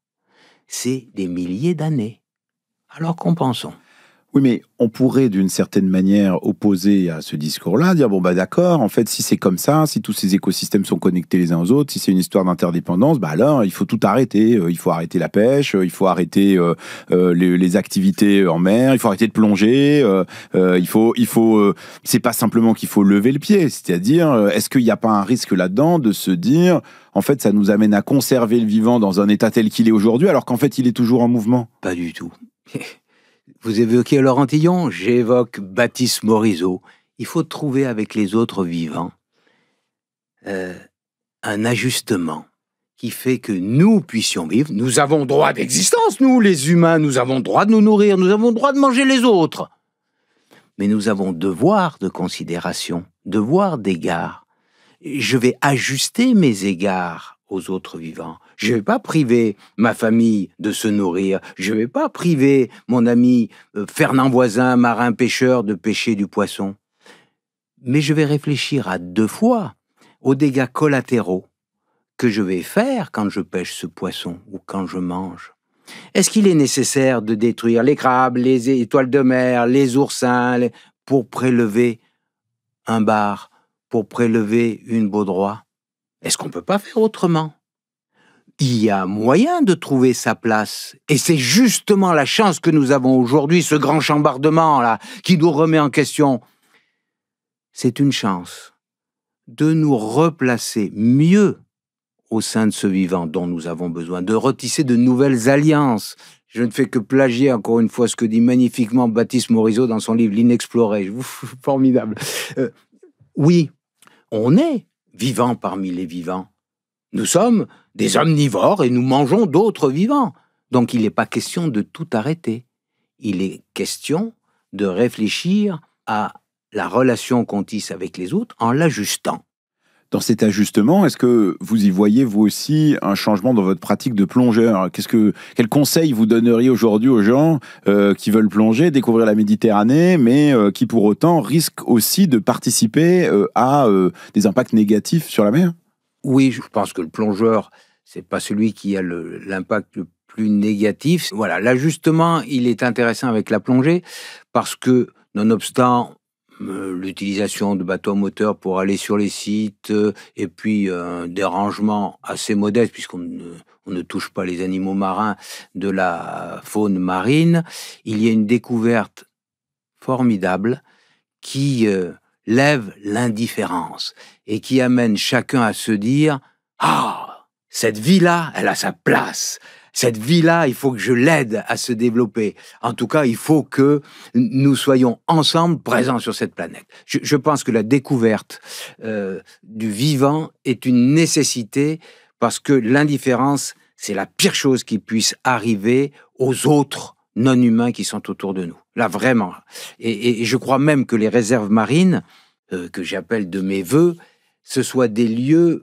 C'est des milliers d'années. Alors compensons. Oui, mais on pourrait d'une certaine manière opposer à ce discours-là, dire bon bah d'accord, en fait si c'est comme ça, si tous ces écosystèmes sont connectés les uns aux autres, si c'est une histoire d'interdépendance, bah alors il faut tout arrêter. Il faut arrêter la pêche, il faut arrêter les activités en mer, il faut arrêter de plonger, c'est pas simplement qu'il faut lever le pied, c'est-à-dire est-ce qu'il n'y a pas un risque là-dedans de se dire en fait ça nous amène à conserver le vivant dans un état tel qu'il est aujourd'hui alors qu'en fait il est toujours en mouvement? Pas du tout. Vous évoquez Laurent Tillon, j'évoque Baptiste Morisot. Il faut trouver avec les autres vivants un ajustement qui fait que nous puissions vivre. Nous avons droit d'existence, nous les humains, nous avons droit de nous nourrir, nous avons droit de manger les autres. Mais nous avons devoir de considération, devoir d'égard. Je vais ajuster mes égards aux autres vivants. Je ne vais pas priver ma famille de se nourrir. Je ne vais pas priver mon ami Fernand Voisin, marin-pêcheur, de pêcher du poisson. Mais je vais réfléchir à 2 fois aux dégâts collatéraux que je vais faire quand je pêche ce poisson ou quand je mange. Est-ce qu'il est nécessaire de détruire les crabes, les étoiles de mer, les oursins, pour prélever un bar, pour prélever une baudroie? Est-ce qu'on ne peut pas faire autrement? Il y a moyen de trouver sa place. Et c'est justement la chance que nous avons aujourd'hui, ce grand chambardement-là, qui nous remet en question. C'est une chance de nous replacer mieux au sein de ce vivant dont nous avons besoin, de retisser de nouvelles alliances. Je ne fais que plagier encore une fois ce que dit magnifiquement Baptiste Morisot dans son livre L'Inexploré. Formidable. Oui, on est vivant parmi les vivants. Nous sommes des omnivores et nous mangeons d'autres vivants. Donc il n'est pas question de tout arrêter. Il est question de réfléchir à la relation qu'on tisse avec les autres en l'ajustant. Dans cet ajustement, est-ce que vous y voyez, vous aussi, un changement dans votre pratique de plongeur? Quel conseil vous donneriez aujourd'hui aux gens qui veulent plonger, découvrir la Méditerranée, mais qui pour autant risquent aussi de participer à des impacts négatifs sur la mer? Oui, je pense que le plongeur, c'est pas celui qui a l'impact le plus négatif. Voilà, l'ajustement, il est intéressant avec la plongée parce que, nonobstant l'utilisation de bateaux à moteur pour aller sur les sites et puis un dérangement assez modeste puisqu'on ne touche pas les animaux marins de la faune marine, il y a une découverte formidable qui lève l'indifférence et qui amène chacun à se dire « Ah, cette vie-là, elle a sa place. Cette vie-là, il faut que je l'aide à se développer. En tout cas, il faut que nous soyons ensemble présents sur cette planète. » Je pense que la découverte du vivant est une nécessité parce que l'indifférence, c'est la pire chose qui puisse arriver aux autres non-humains qui sont autour de nous. Là, vraiment. Et je crois même que les réserves marines, que j'appelle de mes vœux, ce soient des lieux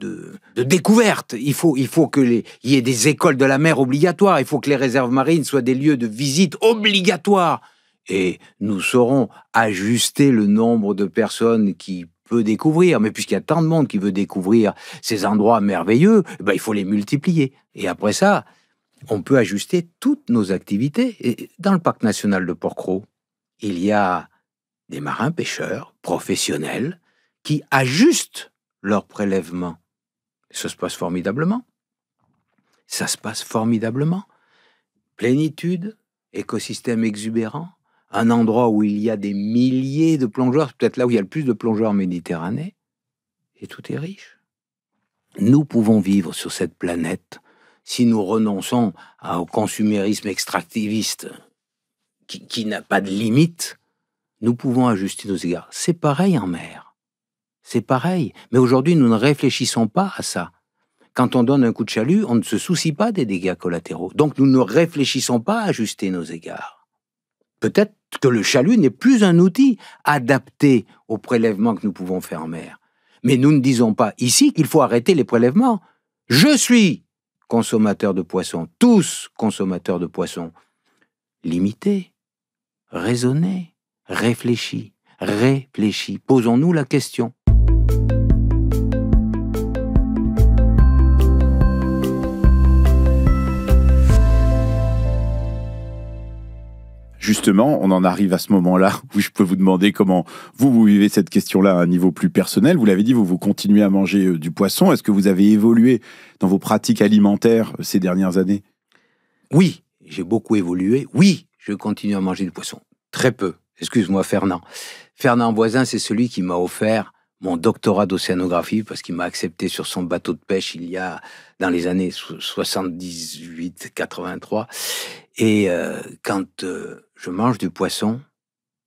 de découverte. Il faut qu'il y ait des écoles de la mer obligatoires. Il faut que les réserves marines soient des lieux de visite obligatoires. Et nous saurons ajuster le nombre de personnes qui peut découvrir. Mais puisqu'il y a tant de monde qui veut découvrir ces endroits merveilleux, il faut les multiplier. Et après ça, on peut ajuster toutes nos activités. Et dans le parc national de Port-Cros, il y a des marins-pêcheurs professionnels qui ajustent leur prélèvement. Ça se passe formidablement. Ça se passe formidablement. Plénitude, écosystème exubérant, un endroit où il y a des milliers de plongeurs, peut-être là où il y a le plus de plongeurs en Méditerranée, et tout est riche. Nous pouvons vivre sur cette planète si nous renonçons au consumérisme extractiviste qui n'a pas de limite. Nous pouvons ajuster nos égards. C'est pareil en mer. C'est pareil. Mais aujourd'hui, nous ne réfléchissons pas à ça. Quand on donne un coup de chalut, on ne se soucie pas des dégâts collatéraux. Donc, nous ne réfléchissons pas à ajuster nos égards. Peut-être que le chalut n'est plus un outil adapté aux prélèvements que nous pouvons faire en mer. Mais nous ne disons pas ici qu'il faut arrêter les prélèvements. Je suis consommateur de poissons, tous consommateurs de poissons. Limité, raisonné, réfléchi. Posons-nous la question. Justement, on en arrive à ce moment-là où je peux vous demander comment vous vivez cette question-là à un niveau plus personnel. Vous l'avez dit, vous continuez à manger du poisson. Est-ce que vous avez évolué dans vos pratiques alimentaires ces dernières années? Oui, j'ai beaucoup évolué. Oui, je continue à manger du poisson. Très peu. Excuse-moi, Fernand. Fernand Voisin, c'est celui qui m'a offert mon doctorat d'océanographie parce qu'il m'a accepté sur son bateau de pêche il y a, dans les années 78-83. Et quand je mange du poisson,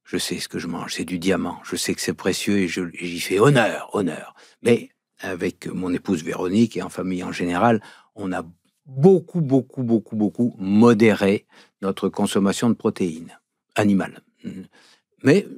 je sais ce que je mange, c'est du diamant. Je sais que c'est précieux et j'y fais honneur. Mais avec mon épouse Véronique et en famille en général, on a beaucoup modéré notre consommation de protéines animales. Mais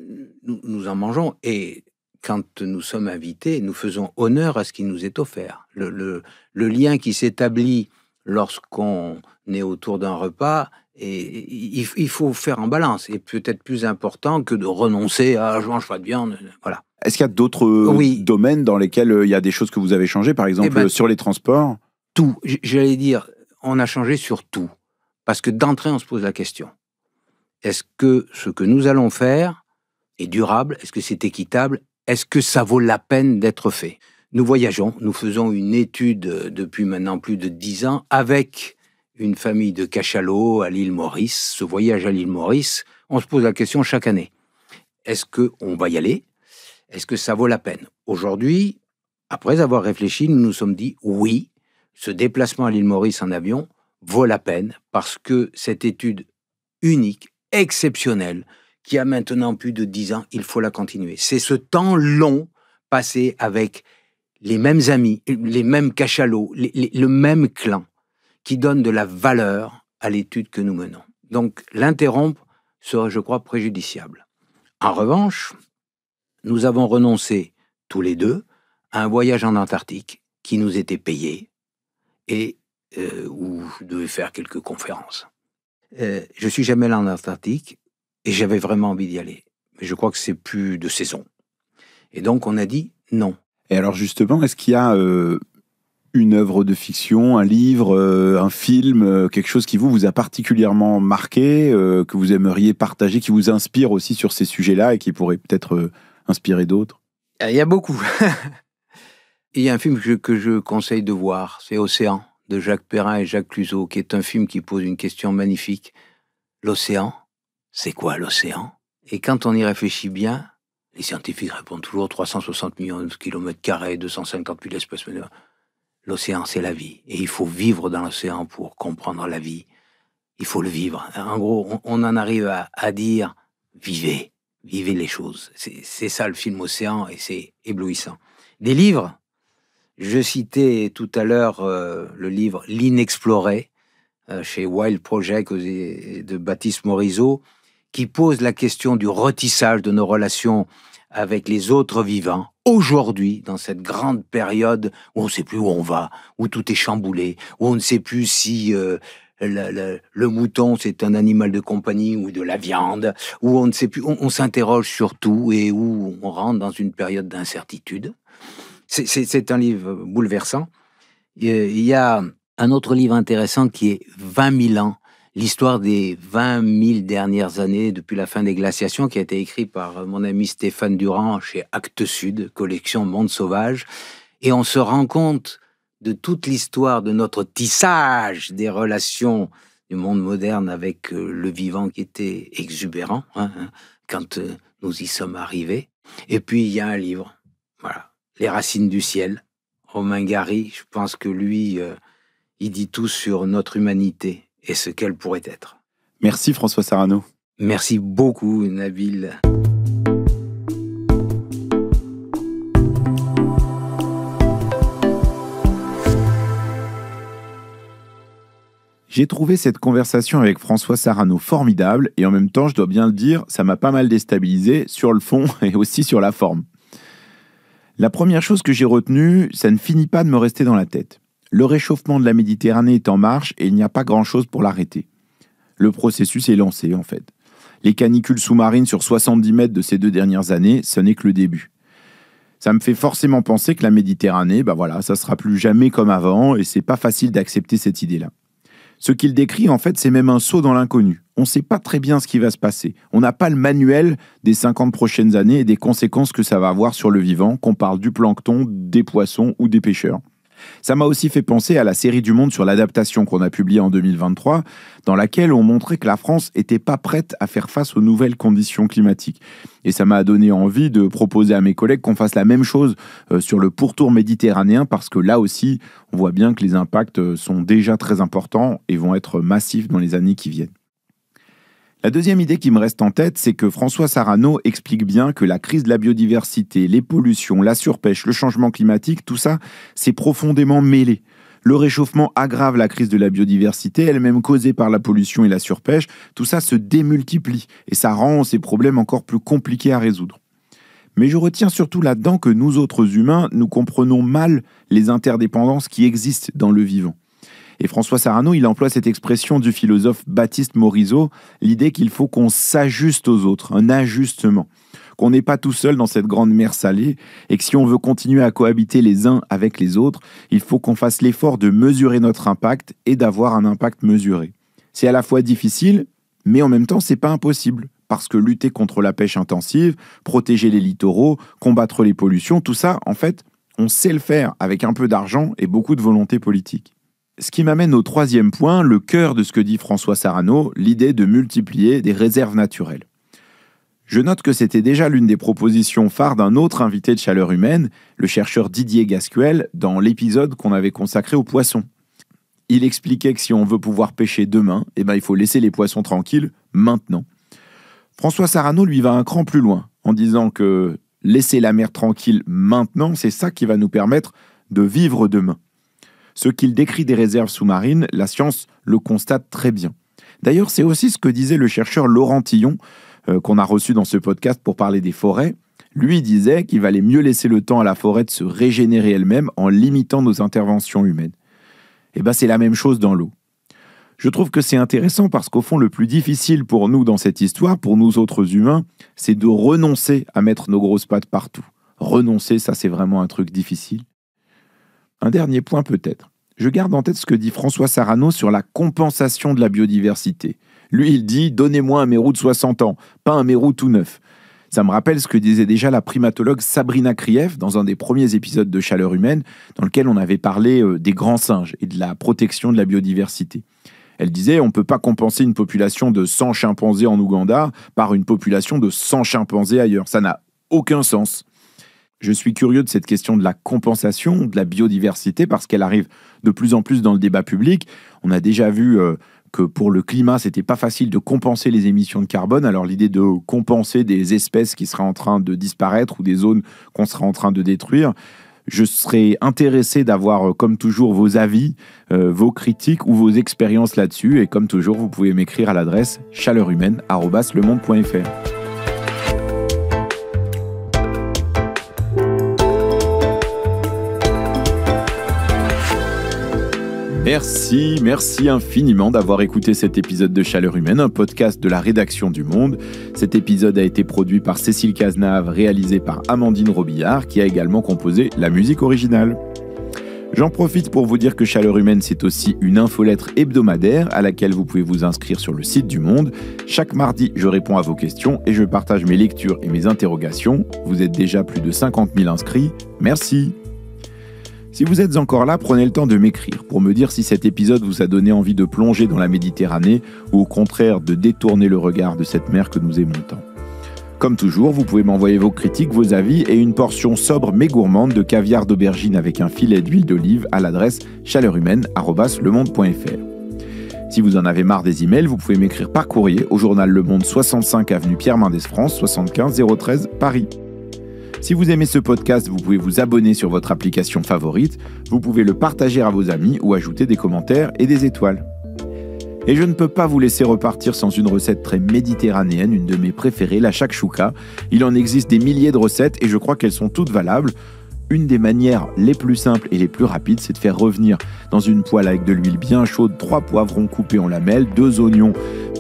nous en mangeons et quand nous sommes invités, nous faisons honneur à ce qui nous est offert. Le lien qui s'établit lorsqu'on est autour d'un repas, et il faut faire en balance. Et peut-être plus important que de renoncer à « je mange pas de viande ». Voilà. Est-ce qu'il y a d'autres domaines dans lesquels il y a des choses que vous avez changées, par exemple sur les transports? Tout. J'allais dire, on a changé sur tout. Parce que d'entrée, on se pose la question. Est-ce que ce que nous allons faire est durable? Est-ce que c'est équitable? Est-ce que ça vaut la peine d'être fait? Nous voyageons, nous faisons une étude depuis maintenant plus de 10 ans avec une famille de cachalots à l'île Maurice. Ce voyage à l'île Maurice, on se pose la question chaque année. Est-ce qu'on va y aller? Est-ce que ça vaut la peine? Aujourd'hui, après avoir réfléchi, nous nous sommes dit oui, ce déplacement à l'île Maurice en avion vaut la peine parce que cette étude unique, exceptionnelle, qui a maintenant plus de 10 ans, il faut la continuer. C'est ce temps long passé avec les mêmes amis, les mêmes cachalots, le même clan, qui donne de la valeur à l'étude que nous menons. Donc, l'interrompre serait, je crois, préjudiciable. En revanche, nous avons renoncé, tous les deux, à un voyage en Antarctique qui nous était payé et où je devais faire quelques conférences. Je suis jamais allé en Antarctique et j'avais vraiment envie d'y aller. Mais je crois que c'est plus de saison. Et donc, on a dit non. Et alors, justement, est-ce qu'il y a une œuvre de fiction, un livre, un film, quelque chose qui vous a particulièrement marqué, que vous aimeriez partager, qui vous inspire aussi sur ces sujets-là et qui pourrait peut-être inspirer d'autres? Il y a beaucoup. Il y a un film que je conseille de voir, c'est Océan, de Jacques Perrin et Jacques Cluzot, qui est un film qui pose une question magnifique. L'océan, c'est quoi l'océan? Et quand on y réfléchit bien, les scientifiques répondent toujours 360 millions de kilomètres carrés, 250 000 espèces. L'océan, c'est la vie. Et il faut vivre dans l'océan pour comprendre la vie. Il faut le vivre. En gros, on en arrive à dire vivez les choses. C'est ça le film Océan et c'est éblouissant. Des livres, je citais tout à l'heure le livre L'Inexploré chez Wild Project de Baptiste Morisot, qui pose la question du retissage de nos relations avec les autres vivants, aujourd'hui, dans cette grande période où on ne sait plus où on va, où tout est chamboulé, où on ne sait plus si le mouton c'est un animal de compagnie ou de la viande, où on ne sait plus, on s'interroge sur tout et où on rentre dans une période d'incertitude. C'est un livre bouleversant. Il y a un autre livre intéressant qui est 20 000 ans, l'histoire des 20 000 dernières années depuis la fin des glaciations, qui a été écrit par mon ami Stéphane Durand chez Actes Sud, collection Monde Sauvage. Et on se rend compte de toute l'histoire de notre tissage des relations du monde moderne avec le vivant qui était exubérant quand nous y sommes arrivés. Et puis il y a un livre, voilà, Les Racines du ciel, Romain Gary. Je pense que lui, il dit tout sur notre humanité et ce qu'elle pourrait être. Merci François Sarano. Merci beaucoup Nabil. J'ai trouvé cette conversation avec François Sarano formidable et en même temps, je dois bien le dire, ça m'a pas mal déstabilisé sur le fond et aussi sur la forme. La première chose que j'ai retenue, ça ne finit pas de me rester dans la tête. Le réchauffement de la Méditerranée est en marche et il n'y a pas grand-chose pour l'arrêter. Le processus est lancé, en fait. Les canicules sous-marines sur 70 mètres de ces 2 dernières années, ce n'est que le début. Ça me fait forcément penser que la Méditerranée, ça sera plus jamais comme avant et c'est pas facile d'accepter cette idée-là. Ce qu'il décrit, en fait, c'est même un saut dans l'inconnu. On ne sait pas très bien ce qui va se passer. On n'a pas le manuel des 50 prochaines années et des conséquences que ça va avoir sur le vivant, qu'on parle du plancton, des poissons ou des pêcheurs. Ça m'a aussi fait penser à la série du Monde sur l'adaptation qu'on a publiée en 2023, dans laquelle on montrait que la France n'était pas prête à faire face aux nouvelles conditions climatiques. Et ça m'a donné envie de proposer à mes collègues qu'on fasse la même chose sur le pourtour méditerranéen, parce que là aussi, on voit bien que les impacts sont déjà très importants et vont être massifs dans les années qui viennent. La deuxième idée qui me reste en tête, c'est que François Sarano explique bien que la crise de la biodiversité, les pollutions, la surpêche, le changement climatique, tout ça, c'est profondément mêlé. Le réchauffement aggrave la crise de la biodiversité, elle-même causée par la pollution et la surpêche. Tout ça se démultiplie et ça rend ces problèmes encore plus compliqués à résoudre. Mais je retiens surtout là-dedans que nous autres humains, nous comprenons mal les interdépendances qui existent dans le vivant. Et François Sarano, il emploie cette expression du philosophe Baptiste Morisot, l'idée qu'il faut qu'on s'ajuste aux autres, un ajustement, qu'on n'est pas tout seul dans cette grande mer salée, et que si on veut continuer à cohabiter les uns avec les autres, il faut qu'on fasse l'effort de mesurer notre impact et d'avoir un impact mesuré. C'est à la fois difficile, mais en même temps, c'est pas impossible. Parce que lutter contre la pêche intensive, protéger les littoraux, combattre les pollutions, tout ça, en fait, on sait le faire avec un peu d'argent et beaucoup de volonté politique. Ce qui m'amène au troisième point, le cœur de ce que dit François Sarano, l'idée de multiplier des réserves naturelles. Je note que c'était déjà l'une des propositions phares d'un autre invité de Chaleur Humaine, le chercheur Didier Gascuel, dans l'épisode qu'on avait consacré aux poissons. Il expliquait que si on veut pouvoir pêcher demain, il faut laisser les poissons tranquilles maintenant. François Sarano, lui, va un cran plus loin, en disant que laisser la mer tranquille maintenant, c'est ça qui va nous permettre de vivre demain. Ce qu'il décrit des réserves sous-marines, la science le constate très bien. D'ailleurs, c'est aussi ce que disait le chercheur Laurent Tillon, qu'on a reçu dans ce podcast pour parler des forêts. Lui disait qu'il valait mieux laisser le temps à la forêt de se régénérer elle-même en limitant nos interventions humaines. C'est la même chose dans l'eau. Je trouve que c'est intéressant parce qu'au fond, le plus difficile pour nous dans cette histoire, pour nous autres humains, c'est de renoncer à mettre nos grosses pattes partout. Renoncer, ça c'est vraiment un truc difficile. Un dernier point peut-être. Je garde en tête ce que dit François Sarano sur la compensation de la biodiversité. Lui, il dit « Donnez-moi un mérou de 60 ans, pas un mérou tout neuf ». Ça me rappelle ce que disait déjà la primatologue Sabrina Krief dans un des premiers épisodes de Chaleur Humaine, dans lequel on avait parlé des grands singes et de la protection de la biodiversité. Elle disait « On ne peut pas compenser une population de 100 chimpanzés en Ouganda par une population de 100 chimpanzés ailleurs. Ça n'a aucun sens ». Je suis curieux de cette question de la compensation de la biodiversité parce qu'elle arrive de plus en plus dans le débat public. On a déjà vu que pour le climat, c'était pas facile de compenser les émissions de carbone. Alors l'idée de compenser des espèces qui seraient en train de disparaître ou des zones qu'on serait en train de détruire, je serais intéressé d'avoir, comme toujours, vos avis, vos critiques ou vos expériences là-dessus. Et comme toujours, vous pouvez m'écrire à l'adresse chaleurhumaine@lemonde.fr. Merci infiniment d'avoir écouté cet épisode de Chaleur Humaine, un podcast de la rédaction du Monde. Cet épisode a été produit par Cécile Cazenave, réalisé par Amandine Robillard, qui a également composé la musique originale. J'en profite pour vous dire que Chaleur Humaine, c'est aussi une infolettre hebdomadaire à laquelle vous pouvez vous inscrire sur le site du Monde. Chaque mardi, je réponds à vos questions et je partage mes lectures et mes interrogations. Vous êtes déjà plus de 50 000 inscrits. Merci. Si vous êtes encore là, prenez le temps de m'écrire pour me dire si cet épisode vous a donné envie de plonger dans la Méditerranée ou au contraire de détourner le regard de cette mer que nous aimons tant. Comme toujours, vous pouvez m'envoyer vos critiques, vos avis et une portion sobre mais gourmande de caviar d'aubergine avec un filet d'huile d'olive à l'adresse chaleurhumaine@lemonde.fr. Si vous en avez marre des emails, vous pouvez m'écrire par courrier au journal Le Monde 65 avenue Pierre Mendès France, 75 013 Paris. Si vous aimez ce podcast, vous pouvez vous abonner sur votre application favorite, vous pouvez le partager à vos amis ou ajouter des commentaires et des étoiles. Et je ne peux pas vous laisser repartir sans une recette très méditerranéenne, une de mes préférées, la shakshuka. Il en existe des milliers de recettes et je crois qu'elles sont toutes valables. Une des manières les plus simples et les plus rapides, c'est de faire revenir dans une poêle avec de l'huile bien chaude 3 poivrons coupés en lamelles, 2 oignons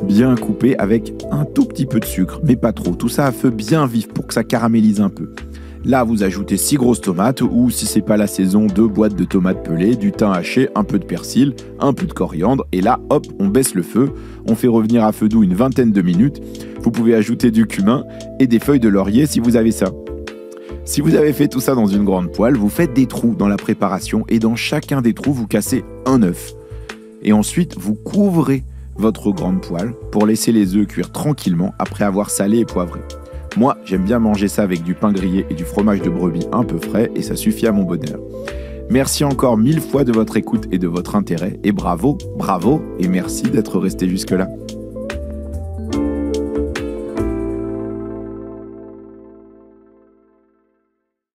bien coupés avec un tout petit peu de sucre, mais pas trop. Tout ça à feu bien vif pour que ça caramélise un peu. Là, vous ajoutez 6 grosses tomates ou, si c'est pas la saison, 2 boîtes de tomates pelées, du thym haché, un peu de persil, un peu de coriandre. Et là, hop, on baisse le feu. On fait revenir à feu doux une vingtaine de minutes. Vous pouvez ajouter du cumin et des feuilles de laurier si vous avez ça. Si vous avez fait tout ça dans une grande poêle, vous faites des trous dans la préparation et dans chacun des trous, vous cassez un œuf. Et ensuite, vous couvrez votre grande poêle pour laisser les œufs cuire tranquillement après avoir salé et poivré. Moi, j'aime bien manger ça avec du pain grillé et du fromage de brebis un peu frais et ça suffit à mon bonheur. Merci encore 1000 fois de votre écoute et de votre intérêt et bravo, et merci d'être resté jusque-là.